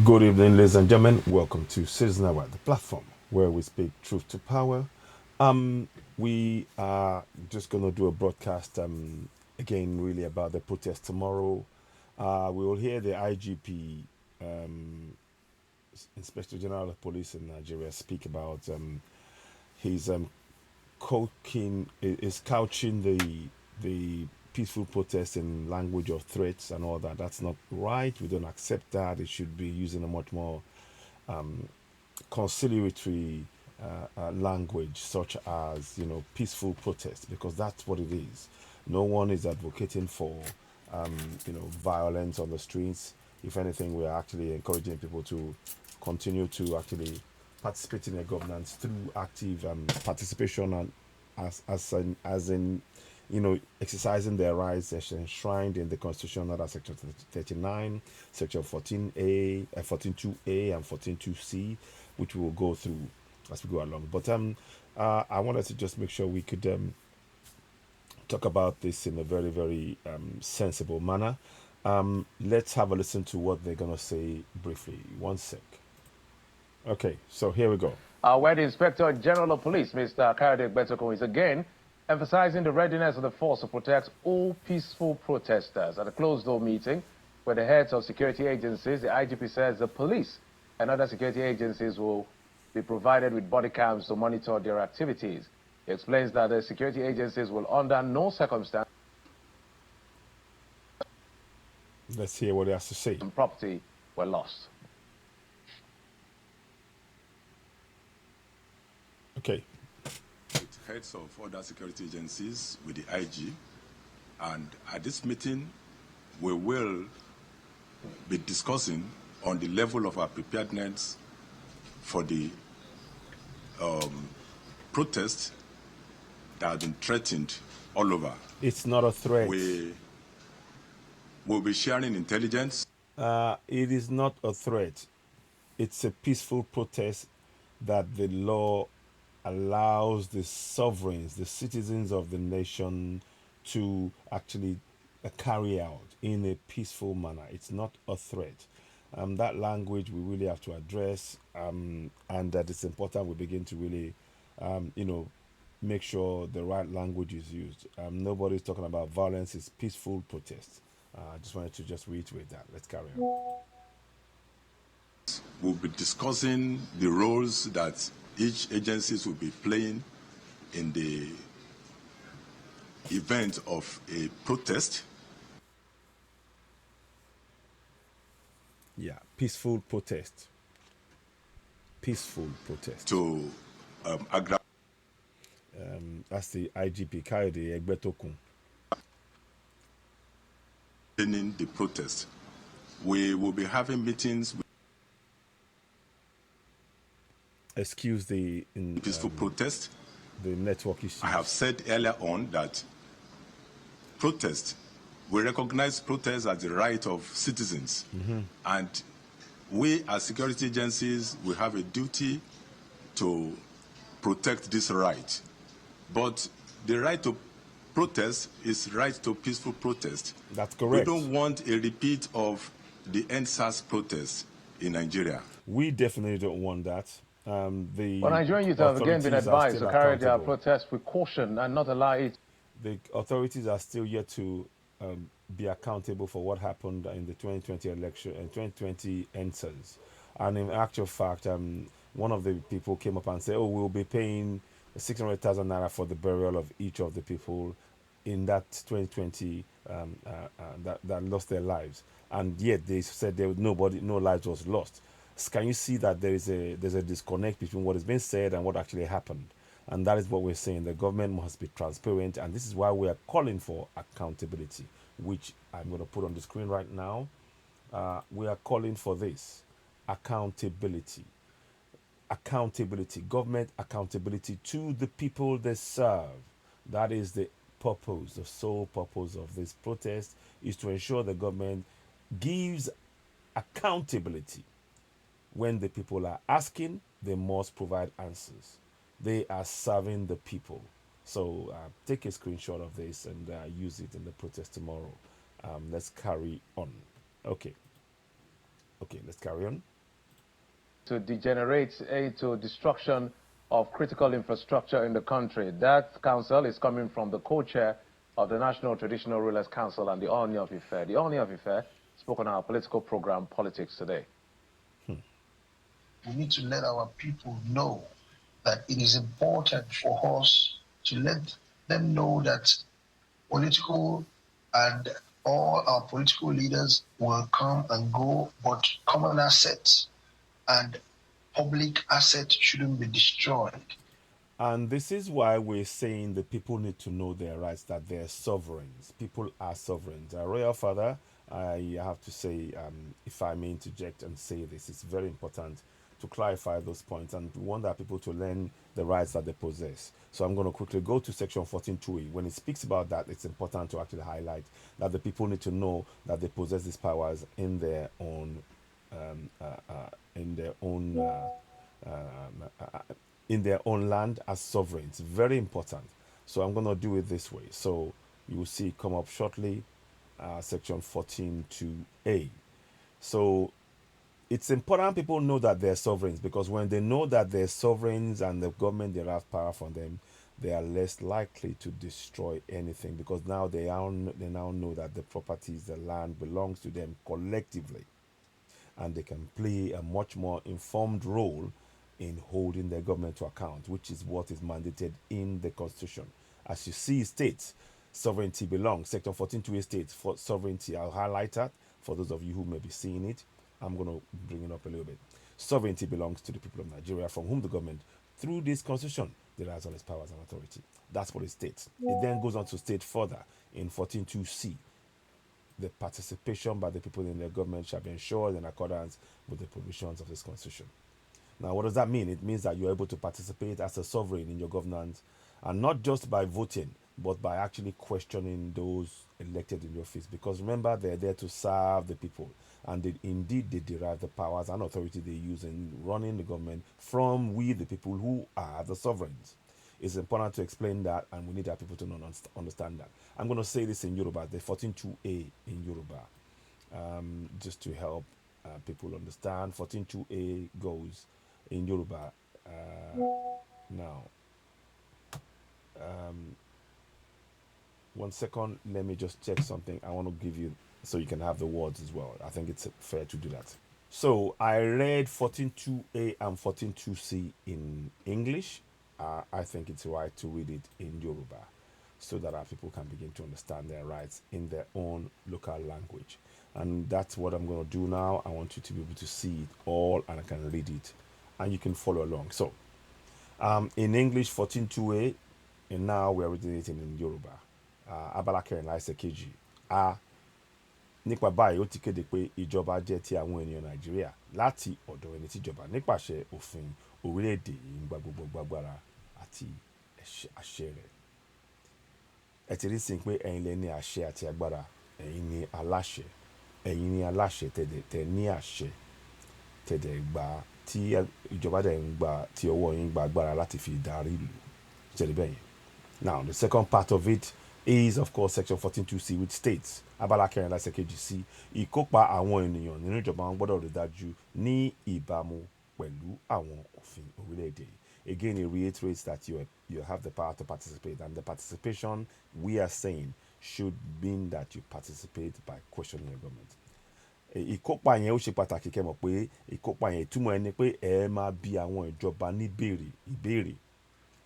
Good evening, ladies and gentlemen. Welcome to Citizen Hour, the platform where we speak truth to power. We are just going to do a broadcast again, really about the protest tomorrow. We will hear the IGP, Inspector General of Police in Nigeria, speak about his is couching the peaceful protest in language of threats and all that. That's not right. We don't accept that. It should be using a much more conciliatory language, such as peaceful protest, because that's what it is. No one is advocating for violence on the streets. If anything, we are actually encouraging people to continue to actually participate in their governance through active participation and as in exercising their rights as enshrined in the Constitution under Section 39, Section 14A, 14.2A, and 14.2C, which we will go through as we go along. But I wanted to just make sure we could talk about this in a very, very sensible manner. Let's have a listen to what they're going to say briefly. One sec. Okay, so here we go. Where the Inspector General of Police, Mr. Govt, is again emphasizing the readiness of the force to protect all peaceful protesters. At a closed-door meeting where the heads of security agencies, the IGP says the police and other security agencies will be provided with body cams to monitor their activities. He explains that the security agencies will, under no circumstance, Let's hear what he has to say. and property were lost. Okay. With heads of other security agencies, with the IG, and at this meeting, we will be discussing on the level of our preparedness for the protests that have been threatened all over. It's not a threat. We will be sharing intelligence. It is not a threat. It's a peaceful protest that the law allows the sovereigns, the citizens of the nation, to actually carry out in a peaceful manner. It's not a threat. That language we really have to address, and that it's important we begin to really, make sure the right language is used. Nobody's talking about violence. It's peaceful protest. I just wanted to just reiterate that. Let's carry on. We'll be discussing the roles that each agencies will be playing in the event of a protest. Yeah, peaceful protest. Peaceful protest. To aggravate. That's the IGP Kayode Egbetokun. The protest. We will be having meetings with Excuse the peaceful protest. The network issue. I have said earlier on that we recognize protest as the right of citizens. And we as security agencies, we have a duty to protect this right. But the right to protest is right to peaceful protest. That's correct. We don't want a repeat of the NSAS protest in Nigeria. We definitely don't want that. Nigerian youth have again been advised to carry their protest with caution and not allow it. The authorities are still yet to be accountable for what happened in the 2020 election and 2020 answers. And in actual fact, one of the people came up and said, "Oh, we'll be paying 600,000 naira for the burial of each of the people in that 2020 that lost their lives." And yet they said no lives was lost. Can you see that there's a disconnect between what has been said and what actually happened? And that is what we're saying. The government must be transparent, and this is why we are calling for accountability, which I'm going to put on the screen right now. We are calling for this accountability. Accountability, government accountability to the people they serve. That is the purpose, the sole purpose of this protest, is to ensure the government gives accountability. When the people are asking, they must provide answers. They are serving the people. So take a screenshot of this and use it in the protest tomorrow. Let's carry on. Okay. Okay, let's carry on. To degenerate into destruction of critical infrastructure in the country. That council is coming from the co-chair of the National Traditional Rulers Council and the Oni of Ife. The Oni of Ife spoke on our political program, Politics Today. We need to let our people know that it is important for us to let them know that political and all our political leaders will come and go, but common assets and public assets shouldn't be destroyed. And this is why we're saying the people need to know their rights, that they're sovereigns. People are sovereigns. Our royal father, I have to say, if I may interject and say this, it's very important to clarify those points, and we want our people to learn the rights that they possess. So I'm going to quickly go to section 14.2a. When it speaks about that, it's important to actually highlight that the people need to know that they possess these powers in their own in their own in their own land as sovereigns. Very important. So I'm going to do it this way. So you will see it come up shortly, section 14.2a. So it's important people know that they're sovereigns, because when they know that they're sovereigns and the government derives power from them, they are less likely to destroy anything, because now they now know that the properties, the land belongs to them collectively, and they can play a much more informed role in holding their government to account, which is what is mandated in the Constitution. As you see, it states sovereignty belongs. Section 14.2a states for sovereignty. I'll highlight that for those of you who may be seeing it. I'm going to bring it up a little bit. Sovereignty belongs to the people of Nigeria, from whom the government, through this Constitution, derives all its powers and authority. That's what it states. It then goes on to state further in 14.2c, the participation by the people in their government shall be ensured in accordance with the provisions of this Constitution. Now, what does that mean? It means that you're able to participate as a sovereign in your governance, and not just by voting, but by actually questioning those elected in your office. Because remember, they're there to serve the people, and indeed they derive the powers and authority they use in running the government from we, the people, who are the sovereigns. It's important to explain that, and we need our people to understand that. I'm going to say this in Yoruba, the 14.2a in Yoruba, just to help people understand. 14.2a goes in Yoruba. Now, 1 second, let me just check something. I want to give you so you can have the words as well. I think it's fair to do that. So I read 14.2a and 14.2c in English. I think it's right to read it in Yoruba, so that our people can begin to understand their rights in their own local language. And that's what I'm going to do now. I want you to be able to see it all, and I can read it, and you can follow along. So in English 14.2a, and now we're reading it in Yoruba. Abala kẹrin láìsẹ̀ kejì. Nípa báyìí, ó ti kéde pé ìjọba jẹ́ ti àwọn ènìyàn Nàìjíríà láti ọ̀dọ̀ ẹni tíjọba nípasẹ̀ òfin orílẹ̀-èdè yìí ń gba gbogbo gbàgbára àti àṣẹ rẹ̀. Ẹ ti rí sí pé ẹ̀yin lẹ ní àṣẹ àti agbára, ẹ̀yin ni aláṣẹ, ẹ̀yin ni aláṣẹ tẹ̀ ní àṣẹ, tẹ̀dẹ̀ gbà tí ìjọba dẹ̀ ń gbà, tí ọwọ́ yín gba agbára láti fi darí ìlú. Jẹ́rìí bẹ́ẹ̀ yẹn. Now, the second part of it is, of course, section 14.2c, which states, abala kẹrin láìsẹ̀ kejì sí, ìkópa àwọn ènìyàn nínú ìjọba wọn gbọ́dọ̀ rí dájú ní ìbámu pẹ̀lú àwọn òfin orílẹ̀-èdè. Again, it reiterates that you have the power to participate, and the participation we are saying should mean that you participate by questioning your government. Ìkópa yẹn ó ṣe pàtàkì, kẹ́ mọ̀ pé ìkópa yẹn ìtumọ̀ ẹni pé ẹ máa bi àwọn ìjọba ní ìbéèrè.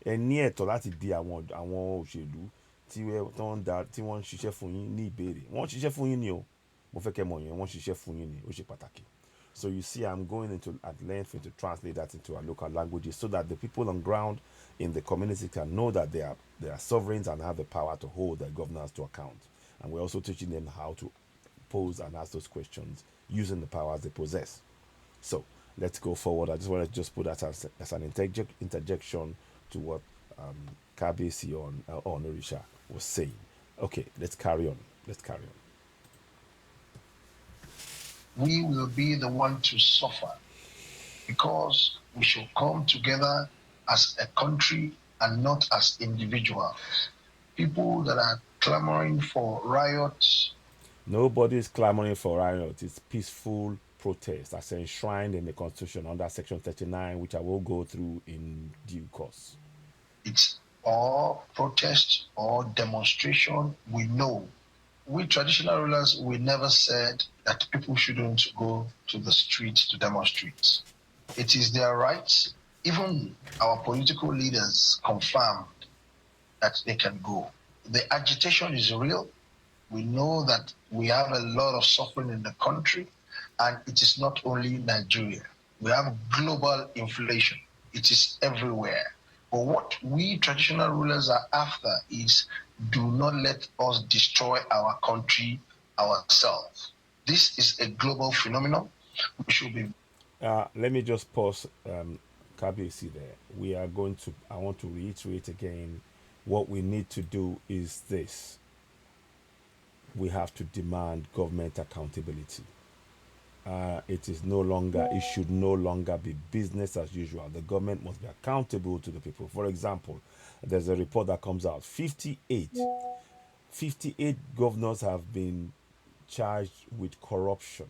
Ẹ ní ẹ̀tọ́ láti bi àwọn òṣèlú tí wọ́n ń ṣiṣẹ́ fún yín ní ìbéèrè. Wọ́n ń ṣiṣẹ́ fún yín ni o. Mo fẹ́ kẹ́ mọ̀ yẹn, wọ́n ń ṣiṣẹ́ fún yín ni, ó ṣe pàtàkì. So you see, I'm going into at length to translate that into our local languages, so that the people on ground in the community can know that they are sovereigns and have the power to hold their governors to account. And we're also teaching them how to pose and ask those questions using the powers they possess. So let's go forward. I just want to put that as an interjection to what Kabesi on Orisha was saying. Okay, let's carry on. We will be the one to suffer, because we shall come together as a country and not as individuals. People that are clamoring for riots Nobody is clamoring for riot. It's peaceful protest as enshrined in the Constitution under Section 39, which I will go through in due course. It's or protest or demonstration. We know. We traditional rulers, we never said that people shouldn't go to the street to demonstrate. It is their right. Even our political leaders confirmed that they can go. The agitation is real. We know that we have a lot of suffering in the country, and it is not only Nigeria. We have global inflation. It is everywhere. But what we traditional rulers are after is do not let us destroy our country ourselves. This is a global phenomenon. We should be. Let me just pause, KBC there. We are going to, I want to reiterate again, what we need to do is this. We have to demand government accountability. It is no longer, it should no longer be business as usual. The government must be accountable to the people. For example, there's a report that comes out 58 governors have been charged with corruption.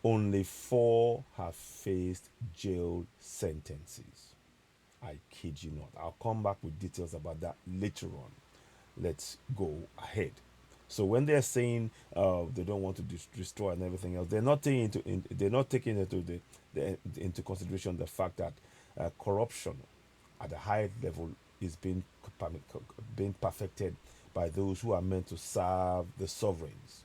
Only 4 have faced jail sentences. I kid you not. I'll come back with details about that later on. Let's go ahead. So when they're saying they don't want to destroy and everything else, they're not taking into consideration the fact that corruption at a high level is being perfected by those who are meant to serve the sovereigns,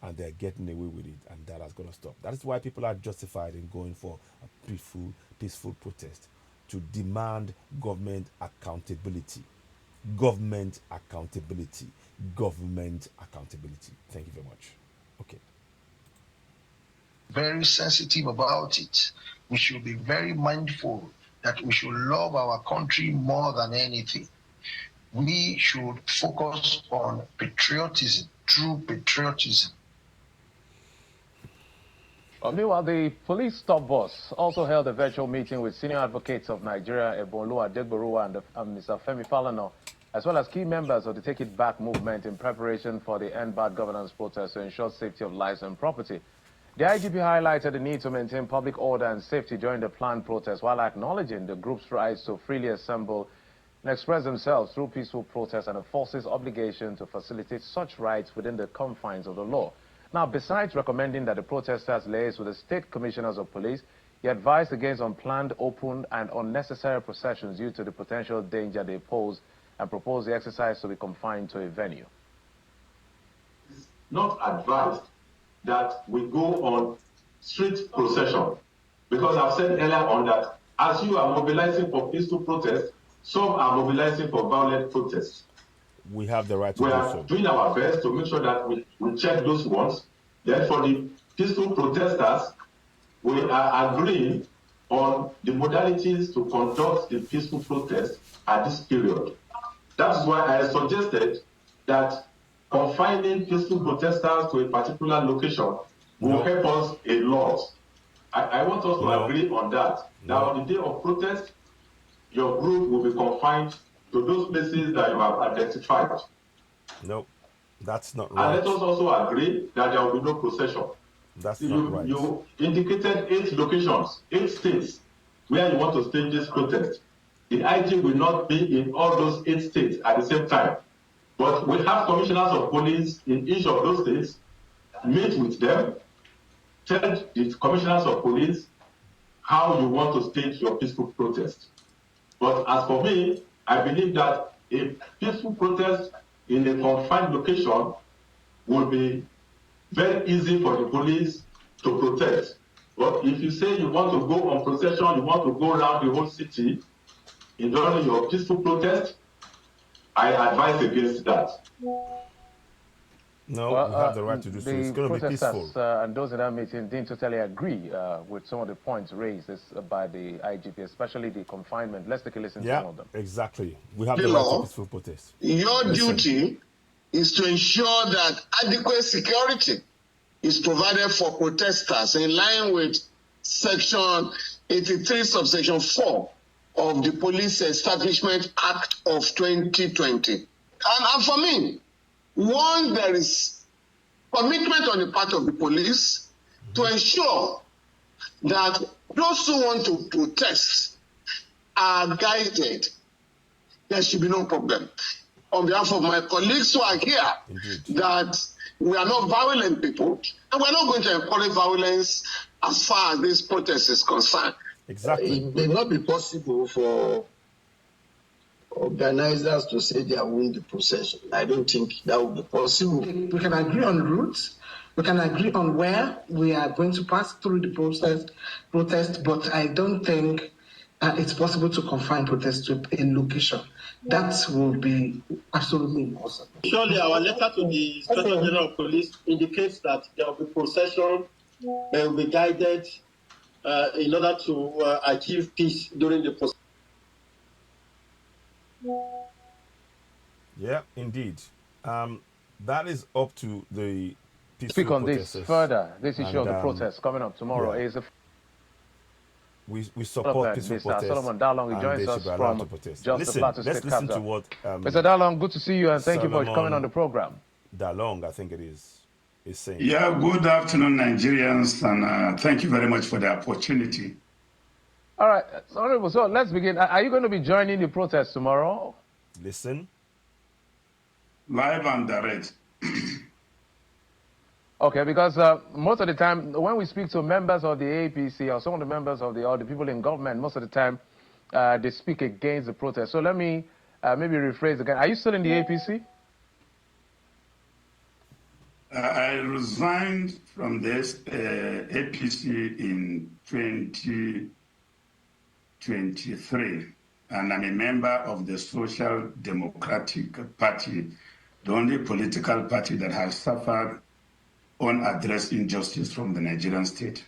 and they're getting away with it, and that has got to stop. That is why people are justified in going for a peaceful protest to demand government accountability. Government accountability. Government accountability. Thank you very much. Okay. Very sensitive about it. We should be very mindful that we should love our country more than anything. We should focus on patriotism, true patriotism. Meanwhile, the police stop boss also held a virtual meeting with senior advocates of Nigeria, Ebonlu Adegboruwa and Mr. Femi Falana, as well as key members of the Take It Back movement in preparation for the End Bad Governance protest to ensure safety of lives and property. The IGP highlighted the need to maintain public order and safety during the planned protest while acknowledging the group's rights to freely assemble and express themselves through peaceful protest and the force's obligation to facilitate such rights within the confines of the law. Now, besides recommending that the protesters liaise with the state commissioners of police, he advised against unplanned, open, and unnecessary processions due to the potential danger they pose and proposed the exercise to be confined to a venue. It's not advised that we go on street procession, because I've said earlier on that as you are mobilizing for peaceful protest, some are mobilizing for violent protests. We have the right to do so. We are doing our best to make sure that we check those ones. Then for the peaceful protesters, we are agreeing on the modalities to conduct the peaceful protest at this period. That's why I suggested that confining peaceful protesters to a particular location will help us a lot. I want us to agree on that. Now, on the day of protest, your group will be confined to those places that you have identified. No, that's not right. And let us also agree that there will be no procession. That's not right. You indicated 8 locations, 8 states where you want to stage this protest. The IG will not be in all those 8 states at the same time. But we have commissioners of police in each of those states, meet with them, tell the commissioners of police how you want to stage your peaceful protest. But as for me, I believe that a peaceful protest in a confined location will be very easy for the police to protect. But if you say you want to go on procession, you want to go around the whole city in during your peaceful protest, I advise against that. No, we have the right to do so. It's going to be peaceful. And those in that meeting didn't totally agree with some of the points raised by the IGP, especially the confinement. Let's take a listen to some of them. Exactly. We have the right to peaceful protest. Your duty is to ensure that adequate security is provided for protesters in line with Section 83, subsection 4 of the Police Establishment Act of 2020. And for me, once there is commitment on the part of the police to ensure that those who want to protest are guided. There should be no problem. On behalf of my colleagues who are here, that we are not violent people, and we're not going to encourage violence as far as this protest is concerned. Exactly. It may not be possible for organizers to say they are winning the procession. I don't think that would be possible. We can agree on routes. We can agree on where we are going to pass through the protest, but I don't think it's possible to confine protest to a location. That will be absolutely impossible. Surely our letter to the Inspector General of Police indicates that there will be procession, they will be guided in order to achieve peace during the process. Yeah, indeed. That is up to the peaceful Speak on this protesters. further. This issue of the And, protest coming up tomorrow yeah. is a We support peaceful Mr. protests. Solomon Dalong, who joins us from Just Just the Plateau let's State listen to capital. what Mr. Dalong, good to see you, and thank you for Solomon coming on the program. Dalong, I think it is saying. Yeah, good afternoon, Nigerians, and thank you very much for the opportunity. All right, Honorable, so let's begin. Are you going to be joining the protest tomorrow? Listen. Live and direct. Okay, because most of the time, when we speak to members of the APC or some of the members of the people in government, most of the time, they speak against the protest. So let me maybe rephrase again. Are you still in the APC? I resigned from this APC in 2023, and I'm a member of the Social Democratic Party, the only political party that has suffered unaddressed injustice from the Nigerian state.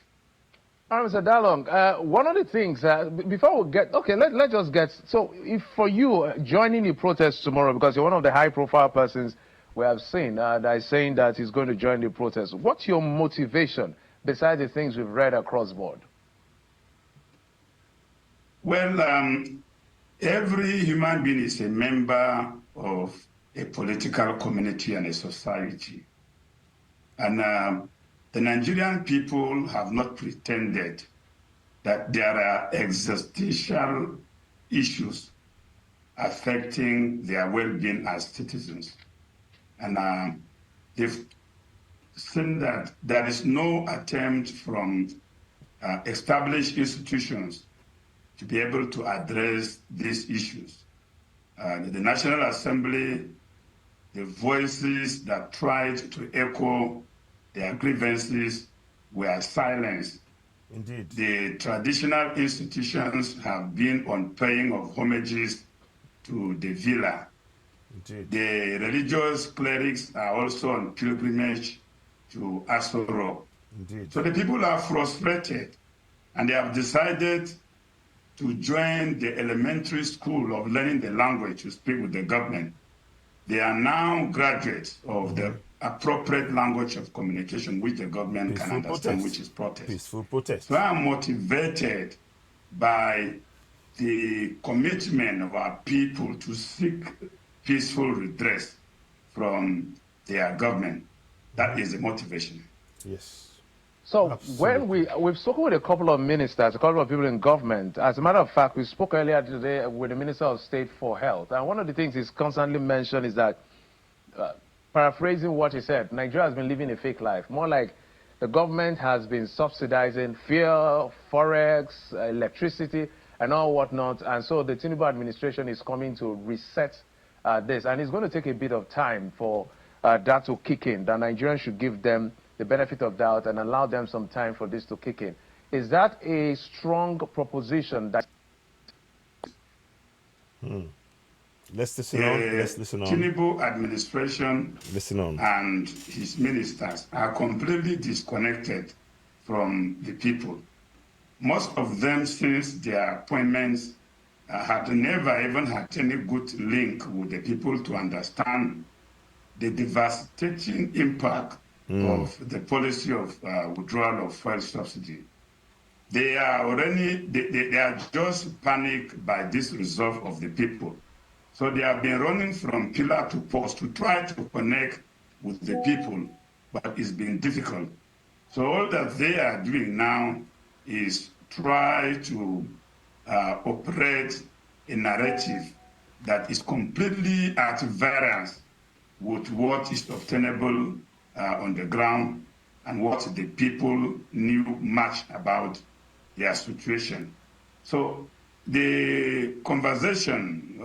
All right, Mr. Dalong, one of the things, before we get, okay, let's just get, so if for you joining the protest tomorrow, because you're one of the high-profile persons we have seen that is saying that he's going to join the protest, what's your motivation besides the things we've read across board? Well, every human being is a member of a political community and a society. And the Nigerian people have not pretended that there are existential issues affecting their well-being as citizens. And they've seen that there is no attempt from established institutions to be able to address these issues. The National Assembly, the voices that tried to echo their grievances were silenced. Indeed. The traditional institutions have been on paying of homages to the villa. Indeed. The religious clerics are also on pilgrimage to Asoro. Indeed. So the people are frustrated, and they have decided to join the elementary school of learning the language to speak with the government. They are now graduates of the appropriate language of communication which the government can understand, which is protest. Peaceful protest. So I am motivated by the commitment of our people to seek peaceful redress from their government. That is the motivation. Yes. So Absolutely. when we've spoken with a couple of ministers, a couple of people in government. As a matter of fact, we spoke earlier today with the Minister of State for Health. And one of the things he's constantly mentioned is that, paraphrasing what he said, Nigeria has been living a fake life. More like the government has been subsidizing fuel, forex, electricity, and all whatnot. And so the Tinubu administration is coming to reset this. And it's going to take a bit of time for that to kick in. The Nigerians should give them the benefit of doubt and allow them some time for this to kick in. Is that a strong proposition? That Let's listen on. Let's listen on. Tinubu administration Listen on. and his ministers are completely disconnected from the people. Most of them, since their appointments, had never even had any good link with the people to understand the devastating impact of the policy of withdrawal of fuel subsidy. They are already, they are just panicked by this resolve of the people. So they have been running from pillar to post to try to connect with the people but it's been difficult. So all that they are doing now is try to operate a narrative that is completely at variance with what is obtainable on the ground and what the people knew much about their situation. So the conversation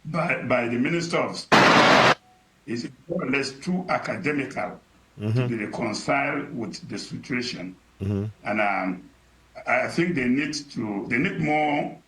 by the Minister of State is more or less too academical to be reconciled with the situation. And I think they need more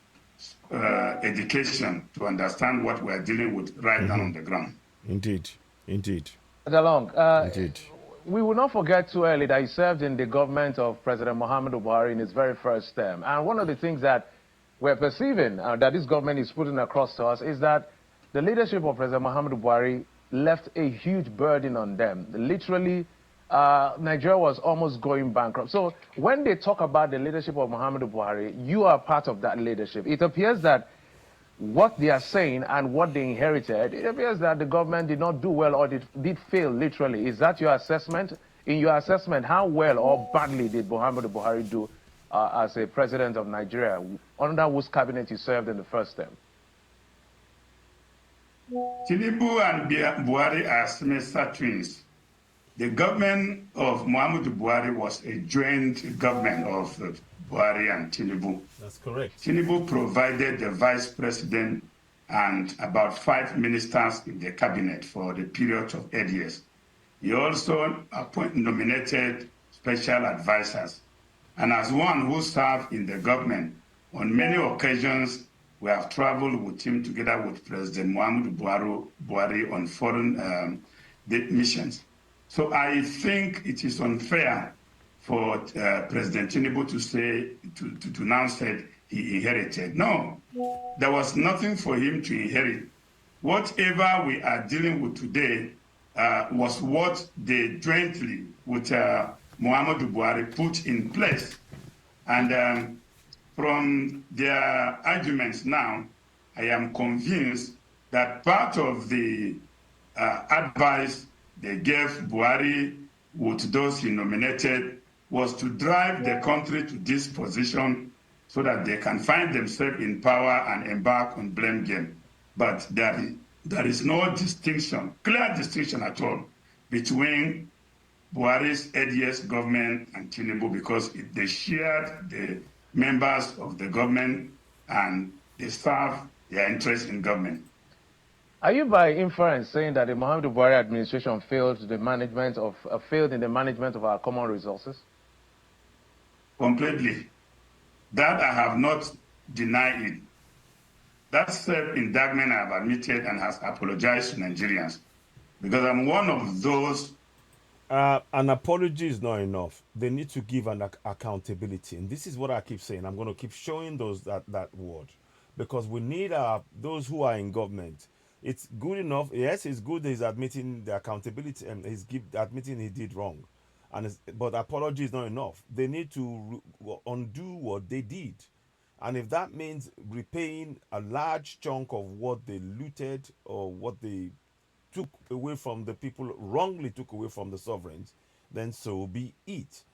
education to understand what we're dealing with right now on the ground. Indeed. Indeed. Along, Indeed. we will not forget too early that he served in the government of President Muhammadu Buhari in his very first term. And one of the things that we're perceiving that this government is putting across to us is that the leadership of President Muhammadu Buhari left a huge burden on them. Literally, Nigeria was almost going bankrupt. So when they talk about the leadership of Muhammadu Buhari, you are part of that leadership. It appears that what they are saying and what they inherited, it appears that the government did not do well or did fail, literally. Is that your assessment? In your assessment, how well or badly did Muhammadu Buhari do as a president of Nigeria, under whose cabinet he served in the first term? Tinubu and Buhari are semester twins. The government of Muhammadu Buhari was a joint government of Buhari and Tinubu. That's correct. Tinubu provided the vice president and about 5 ministers in the cabinet for the period of 8 years. He also nominated special advisors. And as one who served in the government, on many occasions, we have traveled with him together with President Muhammadu Buhari on foreign missions. So I think it is unfair for President Tinubu to say, to now say he inherited. No, there was nothing for him to inherit. Whatever we are dealing with today was what they jointly with Muhammadu Buhari put in place. And from their arguments now, I am convinced that part of the advice they gave Buhari with those he nominated was to drive the country to this position so that they can find themselves in power and embark on blame game. But there is no distinction, clear distinction at all, between Buhari's 8 years government and Tinubu, because they shared the members of the government and they serve their interests in government. Are you by inference saying that the Muhammadu Buhari administration failed in the management of our common resources? Completely. That I have not denied it. That self-indictment I have admitted and has apologized to Nigerians, because I'm one of those. An apology is not enough. They need to give an accountability, and this is what I keep saying. I'm going to keep showing that word, because we need those who are in government. It's good enough. Yes, it's good that he's admitting the accountability and admitting he did wrong, but apology is not enough. They need to undo what they did. And if that means repaying a large chunk of what they looted or what they took away from the people, wrongly took away from the sovereigns, then so be it.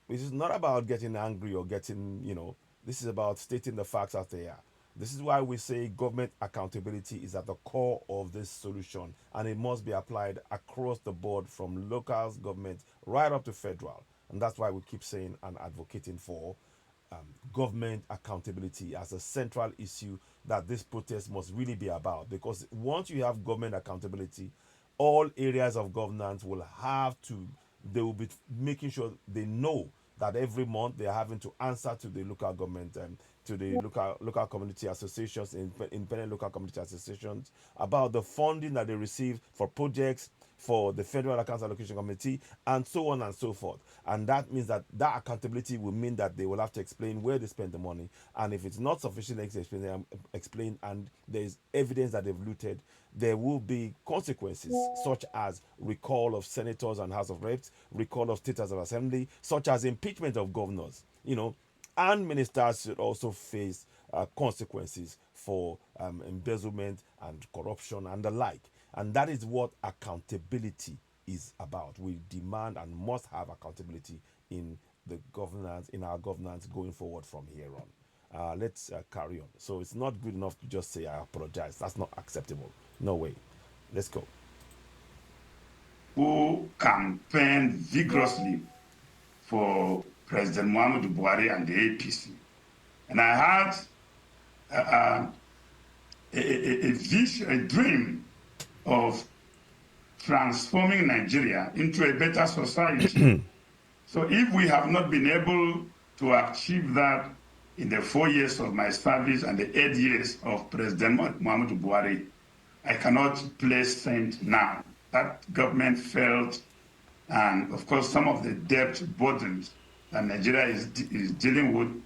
This is not about getting angry or this is about stating the facts as they are. This is why we say government accountability is at the core of this solution, and it must be applied across the board from local government right up to federal. And that's why we keep saying and advocating for government accountability as a central issue that this protest must really be about. Because once you have government accountability, all areas of governance they will be making sure they know that every month they are having to answer to the local government and to the local community associations, independent local community associations, about the funding that they receive for projects, for the Federal Accounts Allocation Committee, and so on and so forth. And that means that accountability will mean that they will have to explain where they spend the money. And if it's not sufficiently explained and there is evidence that they've looted, there will be consequences, such as recall of senators and House of Reps, recall of State House of Assembly, such as impeachment of governors, and ministers should also face consequences for embezzlement and corruption and the like. And that is what accountability is about. We demand and must have accountability in the governance, in our governance going forward from here on. Let's carry on. So it's not good enough to just say I apologize. That's not acceptable. No way. Let's go. Who campaigned vigorously for President Muhammadu Buhari and the APC. And I had a vision, a dream of transforming Nigeria into a better society. So if we have not been able to achieve that in the 4 years of my service and the 8 years of President Muhammadu Buhari, I cannot play saint now. That government failed, and of course, some of the debt burdens that Nigeria is dealing with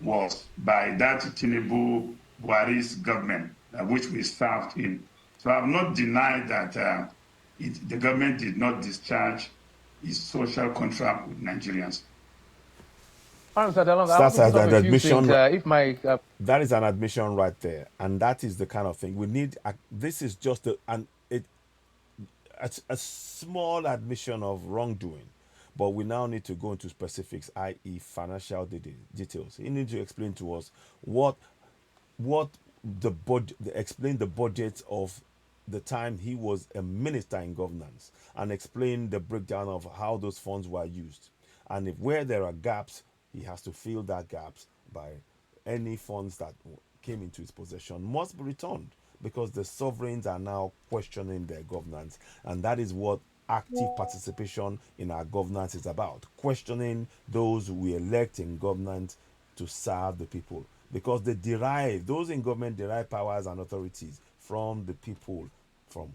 was by that Tinubu Buhari's government, which we served in. So I have not denied that the government did not discharge its social contract with Nigerians. That's an admission. That is an admission right there, and that is the kind of thing we need. This is just a small admission of wrongdoing, but we now need to go into specifics, i.e., financial details. You need to explain to us what explain the budget of the time he was a minister in governance, and explain the breakdown of how those funds were used, and if where there are gaps, he has to fill that gaps by any funds that came into his possession must be returned, because the sovereigns are now questioning their governance, and that is what active participation in our governance is about, questioning those we elect in governance to serve the people, because those in government derive powers and authorities from the people, from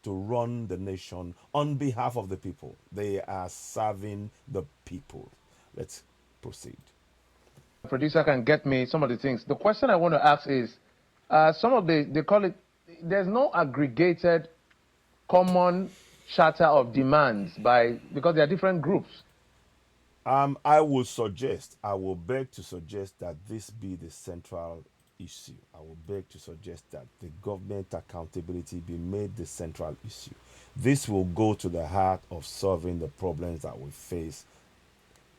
to run the nation on behalf of the people. They are serving the people. Let's proceed. Producer can get me some of the things. The question I want to ask is, some of they call it, there's no aggregated common charter of demands because there are different groups. I will beg to suggest that this be the central issue. I will beg to suggest that the government accountability be made the central issue. This will go to the heart of solving the problems that we face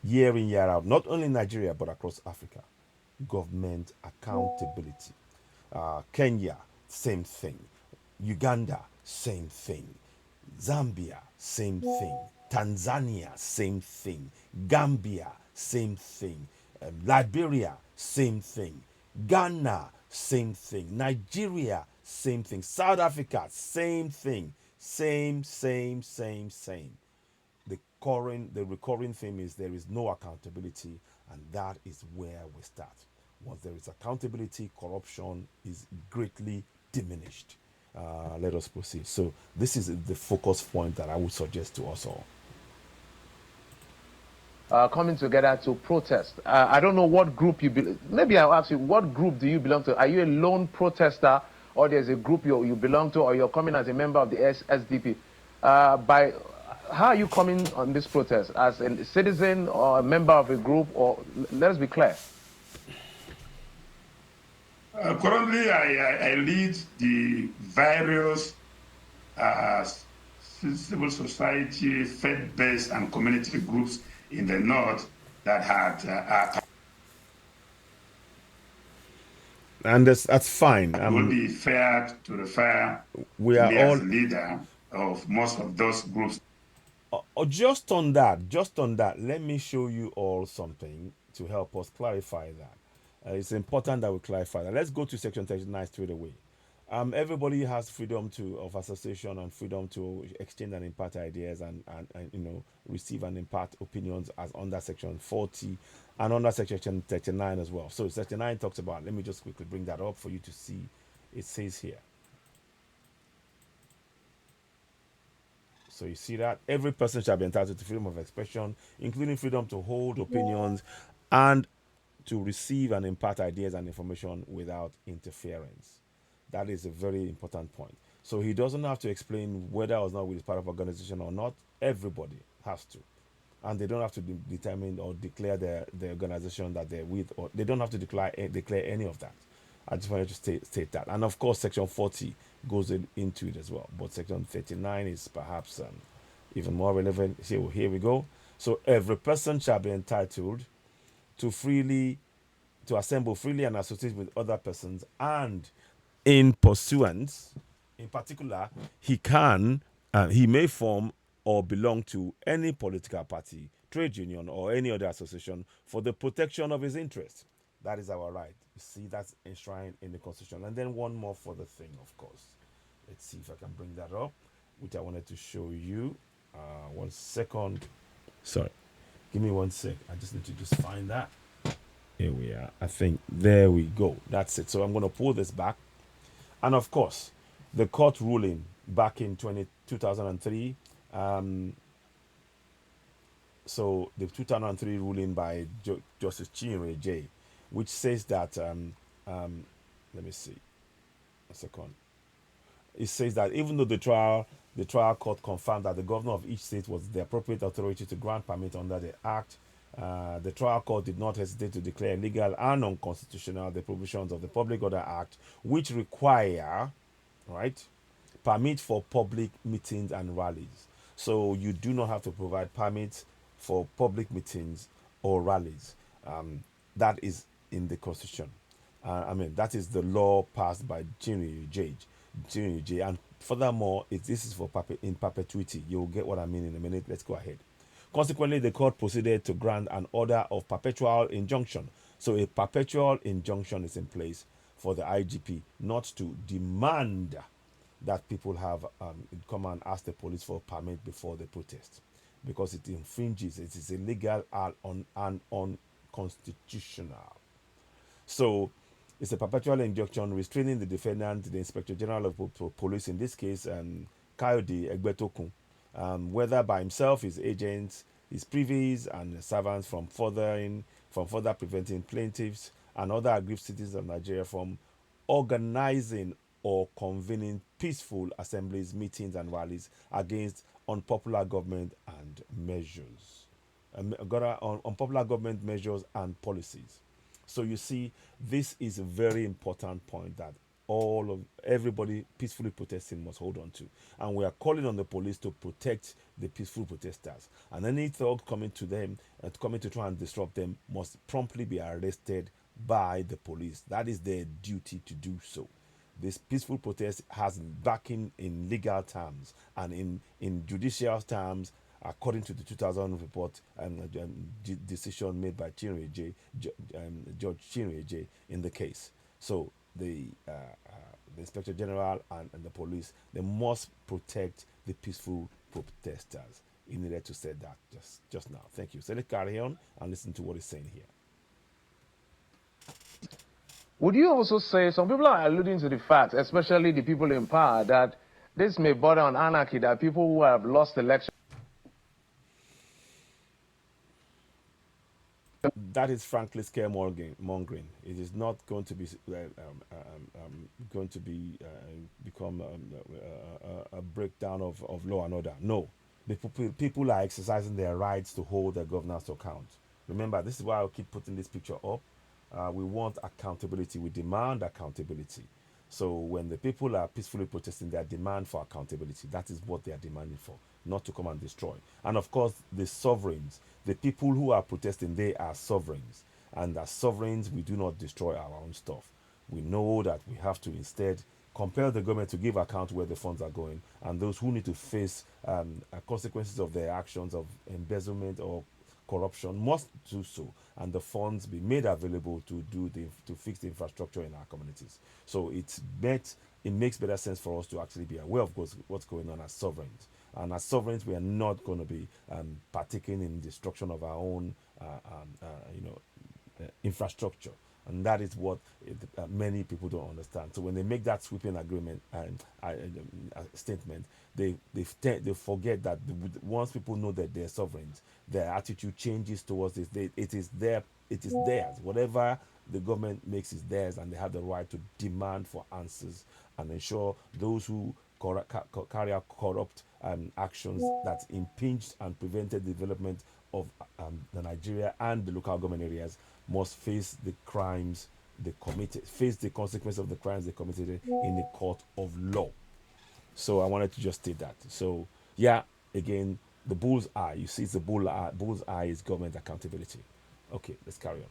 year in, year out, not only in Nigeria, but across Africa. Government accountability. Kenya, same thing. Uganda, same thing. Zambia, same thing. Tanzania, same thing. Gambia, same thing. Liberia, same thing. Ghana, same thing. Nigeria, same thing. South Africa, same thing. Same. The recurring theme is there is no accountability, and that is where we start. Once there is accountability, corruption is greatly diminished. Let us proceed. So this is the focus point that I would suggest to us all. Coming together to protest. I don't know what group you belong. Maybe I'll ask you, what group do you belong to? Are you a lone protester, or there's a group you belong to, or you're coming as a member of the SDP? How are you coming on this protest? As a citizen or a member of a group? Or let's be clear. Currently, I lead the various civil society, faith-based, and community groups in the north that had. And that's fine. It will be fair to refer we are me all as leader of most of those groups. Just on that, let me show you all something to help us clarify that. It's important that we clarify that. Let's go to section 39 straight away. Everybody has freedom of association and freedom to exchange and impart ideas and receive and impart opinions as under section 40 and under section 39 as well. So section 9 talks about, let me just quickly bring that up for you to see. It says here. So you see that every person shall be entitled to freedom of expression, including freedom to hold opinions and to receive and impart ideas and information without interference. That is a very important point. So he doesn't have to explain whether or not with part of organization or not. Everybody has to. And they don't have to determine or declare the organization that they're with, or they don't have to declare any of that. I just wanted to state that. And of course, Section 40 goes into it as well. But Section 39 is perhaps even more relevant. Here we go. So every person shall be entitled to freely to assemble freely and associate with other persons, and in pursuance, in particular, he may form or belong to any political party, trade union, or any other association for the protection of his interests. That is our right. You see, that's enshrined in the Constitution. And then one more for the thing, of course. Let's see if I can bring that up, which I wanted to show you. 1 second. Sorry. Give me 1 sec. I just need to just find that. Here we are. I think there we go. That's it. So I'm going to pull this back. And of course, the court ruling back in 2003. So the 2003 ruling by Justice Chinwe J, which says that, let me see, a second. It says that even though the trial court confirmed that the governor of each state was the appropriate authority to grant permit under the act, the trial court did not hesitate to declare illegal and unconstitutional the provisions of the Public Order Act, which require, right, permit for public meetings and rallies. So you do not have to provide permits for public meetings or rallies. That is in the Constitution. That is the law passed by Chinwe J. And furthermore, this is for in perpetuity. You'll get what I mean in a minute. Let's go ahead. Consequently, the court proceeded to grant an order of perpetual injunction. So a perpetual injunction is in place for the IGP not to demand that people have come and ask the police for a permit before the protest, because it infringes, it is illegal and unconstitutional. So it's a perpetual injunction restraining the defendant, the Inspector General of Police, in this case, Kayode Egbetokun, whether by himself, his agents, his privies, and servants from further preventing plaintiffs and other aggrieved citizens of Nigeria from organizing or convening peaceful assemblies, meetings, and rallies against unpopular government and measures, unpopular government measures and policies. So you see, this is a very important point that everybody peacefully protesting must hold on to, and we are calling on the police to protect the peaceful protesters, and any thug coming to them and coming to try and disrupt them must promptly be arrested by the police. That is their duty to do so. This peaceful protest has backing in legal terms and in judicial terms, according to the 2000 report and decision made by Judge Chinwe J in the case. So the Inspector General and the police, they must protect the peaceful protesters. He needed to say that just now. Thank you. So let's carry on and listen to what he's saying here. Would you also say, some people are alluding to the fact, especially the people in power, that this may border on anarchy, that people who have lost elections. That is frankly scaremongering. It is not going to be become a breakdown of law and order. No, the people are exercising their rights to hold their governors to account. Remember, this is why I'll keep putting this picture up. We want accountability. We demand accountability. So when the people are peacefully protesting their demand for accountability, that is what they are demanding for, not to come and destroy. And of course, the sovereigns, the people who are protesting, they are sovereigns. And as sovereigns, we do not destroy our own stuff. We know that we have to instead compel the government to give account where the funds are going, and those who need to face consequences of their actions of embezzlement or corruption must do so, and the funds be made available to fix the infrastructure in our communities. So it makes better sense for us to actually be aware of what's going on as sovereigns. And as sovereigns, we are not going to be partaking in destruction of our own infrastructure. And that is what many people don't understand. So when they make that sweeping agreement and statement, they forget that once people know that they're sovereigns, their attitude changes towards this. It is theirs. Whatever the government makes is theirs, and they have the right to demand for answers and ensure those who carry out corrupt actions that impinged and prevented the development of the Nigeria and the local government areas must face the crimes they committed, face the consequence of the crimes they committed in a court of law. So I wanted to just state that. So yeah, again, the bull's eye. You see, it's the bull's eye is government accountability. Okay, let's carry on.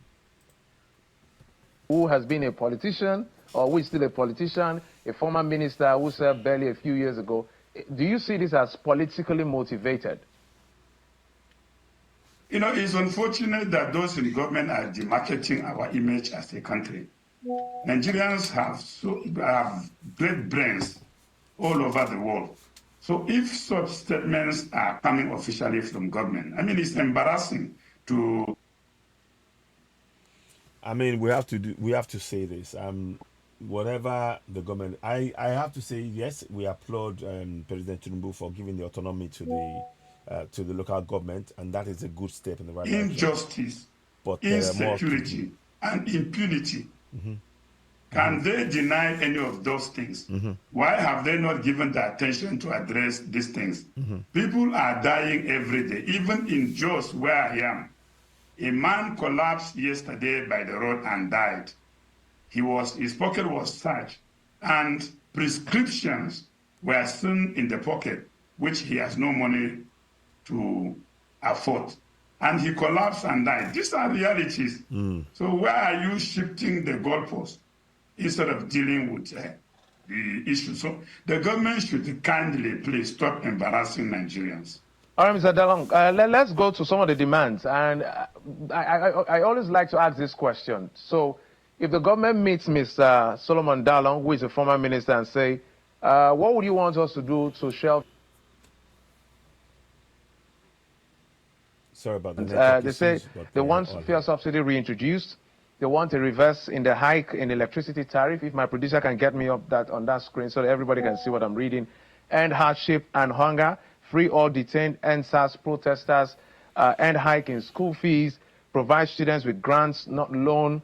Who has been a politician or who is still a politician, a former minister who served barely a few years ago. Do you see this as politically motivated? You know, it's unfortunate that those in government are demarketing our image as a country. Nigerians have great brains all over the world. So if such statements are coming officially from government, I mean, it's embarrassing to. I mean, we have to say this. Whatever the government, I have to say yes. We applaud President Tinubu for giving the autonomy to the local government, and that is a good step in the right direction. Injustice, But there are more to do. insecurity, and impunity. Can they deny any of those things? Why have they not given the attention to address these things? People are dying every day, even in Jos, where I am. A man collapsed yesterday by the road and died. His pocket was searched, and prescriptions were seen in the pocket, which he has no money to afford. And he collapsed and died. These are realities. So why are you shifting the goalpost instead of dealing with the issue? So the government should kindly please stop embarrassing Nigerians. All right, Mr. Dalong, let's go to some of the demands. And I always like to ask this question. So if the government meets Mr. Solomon Dalong, who is a former minister, and say, what would you want us to do to shelve? Sorry about the they say they want fuel subsidy reintroduced. They want a reverse in the hike in electricity tariff. If my producer can get me up that on that screen so that everybody can see what I'm reading. End hardship and hunger. Free all detained NSAS protesters. End hike in school fees. Provide students with grants, not loan.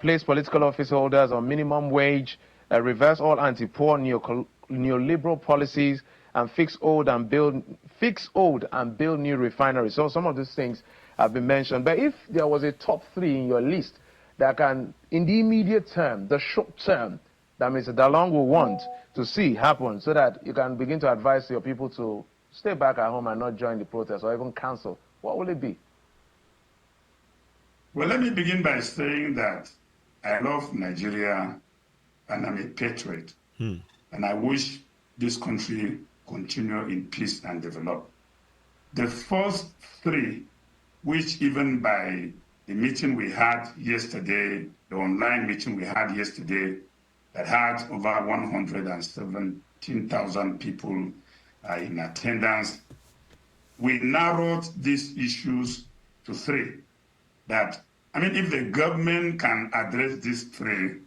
Place political office holders on minimum wage. Reverse all anti-poor neoliberal policies. And fix old and build new refineries. So some of these things have been mentioned. But if there was a top 3 in your list that can, in the immediate term, the short term, that Mr. Dalong will want to see happen so that you can begin to advise your people to stay back at home and not join the protest or even cancel, what will it be? Well, let me begin by saying that I love Nigeria and I'm a patriot. And I wish this country continue in peace and develop. The first 3, which even by the meeting we had yesterday, the online meeting we had yesterday, that had over 117,000 people in attendance, we narrowed these issues to 3. That, I mean, if the government can address these 3,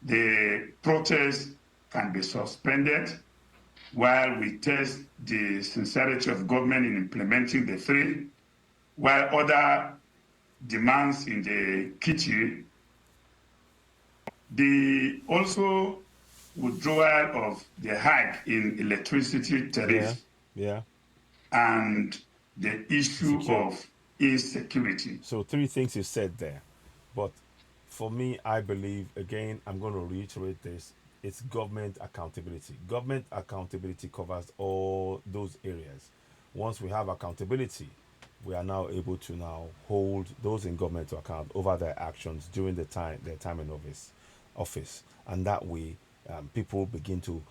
the protest can be suspended while we test the sincerity of government in implementing the 3, while other demands in the kitchen, the also withdrawal of the hike in electricity tariffs, and the issue of insecurity. So 3 things you said there. But for me, I believe, again, I'm going to reiterate this, it's government accountability. Government accountability covers all those areas. Once we have accountability, we are now able to now hold those in government to account over their actions during their time in office. And that way, people begin to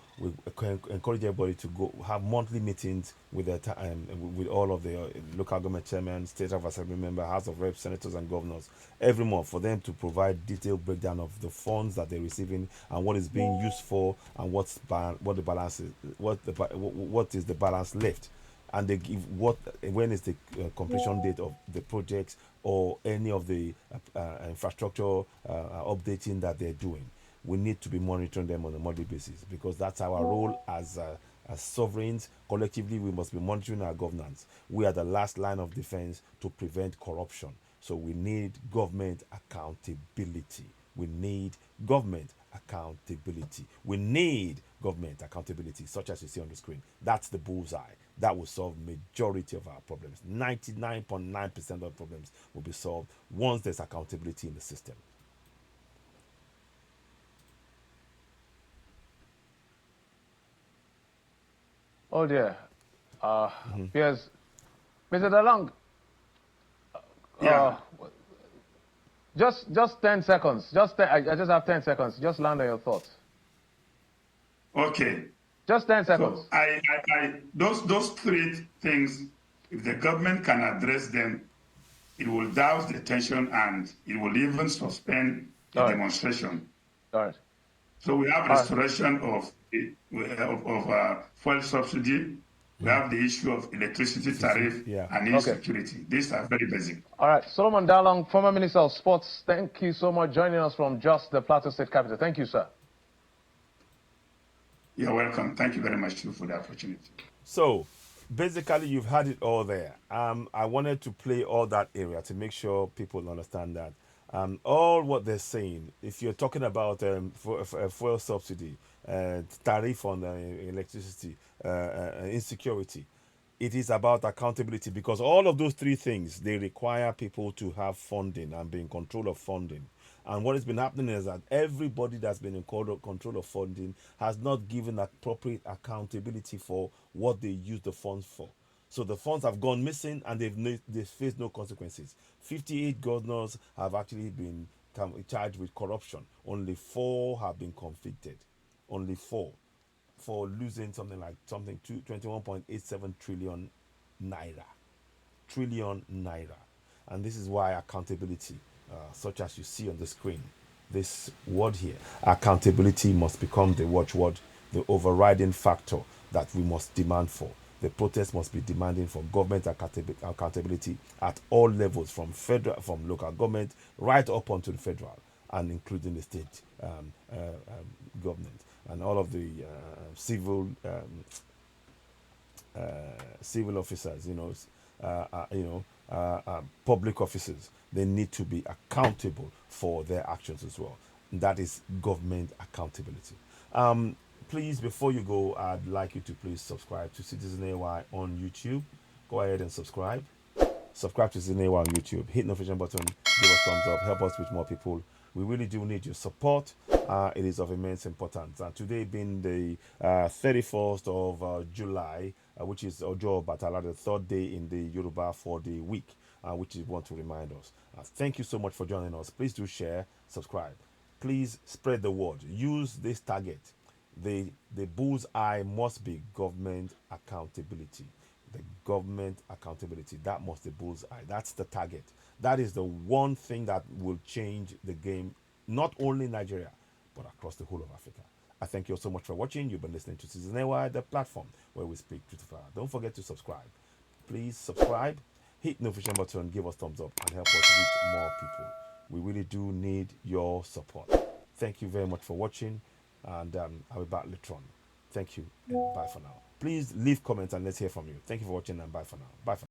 encourage everybody to go have monthly meetings with with all of the local government chairmen, state of assembly member, House of Reps, senators, and governors every month for them to provide detailed breakdown of the funds that they're receiving and what is being used for and what is the balance left. And they give when is the completion date of the projects or any of the infrastructure updating that they're doing. We need to be monitoring them on a monthly basis because that's our role as sovereigns. Collectively, we must be monitoring our governance. We are the last line of defense to prevent corruption. So we need government accountability. We need government accountability. We need government accountability, such as you see on the screen. That's the bullseye. That will solve majority of our problems. 99.9% of problems will be solved once there's accountability in the system. Oh dear. Yes, Mr. DeLong, Yeah. just 10 seconds. I just have 10 seconds. Just land on your thoughts. Okay. Just 10 seconds. So those three things, if the government can address them, it will douse the tension and it will even suspend the All right. demonstration. All right. So we have All right. restoration of fuel subsidy. We have the issue of electricity tariff Yeah. and Okay. insecurity. These are very basic. All right. Solomon Dalong, former Minister of Sports, thank you so much joining us from just the Plateau State capital. Thank you, sir. You're welcome. Thank you very much too for the opportunity. So basically, you've had it all there. I wanted to play all that area to make sure people understand that all what they're saying. If you're talking about fuel subsidy, tariff on electricity, insecurity, it is about accountability because all of those three things they require people to have funding and be in control of funding. And what has been happening is that everybody that's been in control of funding has not given appropriate accountability for what they use the funds for. So the funds have gone missing and they've faced no consequences. 58 governors have actually been charged with corruption. Only 4 have been convicted. Only 4 for losing something like 21.87 trillion naira. Trillion naira. And this is why accountability, such as you see on the screen, this word here, accountability must become the watchword, the overriding factor that we must demand for. The protest must be demanding for government accountability at all levels, from federal, from local government, right up onto the federal, and including the state government and all of the civil officers, public officers. They need to be accountable for their actions as well. That is government accountability. Please, before you go, I'd like you to please subscribe to Citizen AY on YouTube. Go ahead and subscribe. Subscribe to Citizen AY on YouTube. Hit the notification button. Give us thumbs up. Help us reach more people. We really do need your support. It is of immense importance. And today being the 31st of July, which is Ojo Batala, the third day in the Yoruba 4-day week, which we want to remind us. Thank you so much for joining us. Please do share, subscribe. Please spread the word. Use this target. The bull's eye must be government accountability. The government accountability. That must be bull's eye. That's the target. That is the one thing that will change the game, not only in Nigeria, but across the whole of Africa. I thank you all so much for watching. You've been listening to Citizen AY, the platform where we speak truth to power. Don't forget to subscribe. Please subscribe, hit the notification button, give us thumbs up, and help us reach more people. We really do need your support. Thank you very much for watching, and I'll be back later on. Thank you, and bye for now. Please leave comments and let's hear from you. Thank you for watching, and bye for now. Bye for now.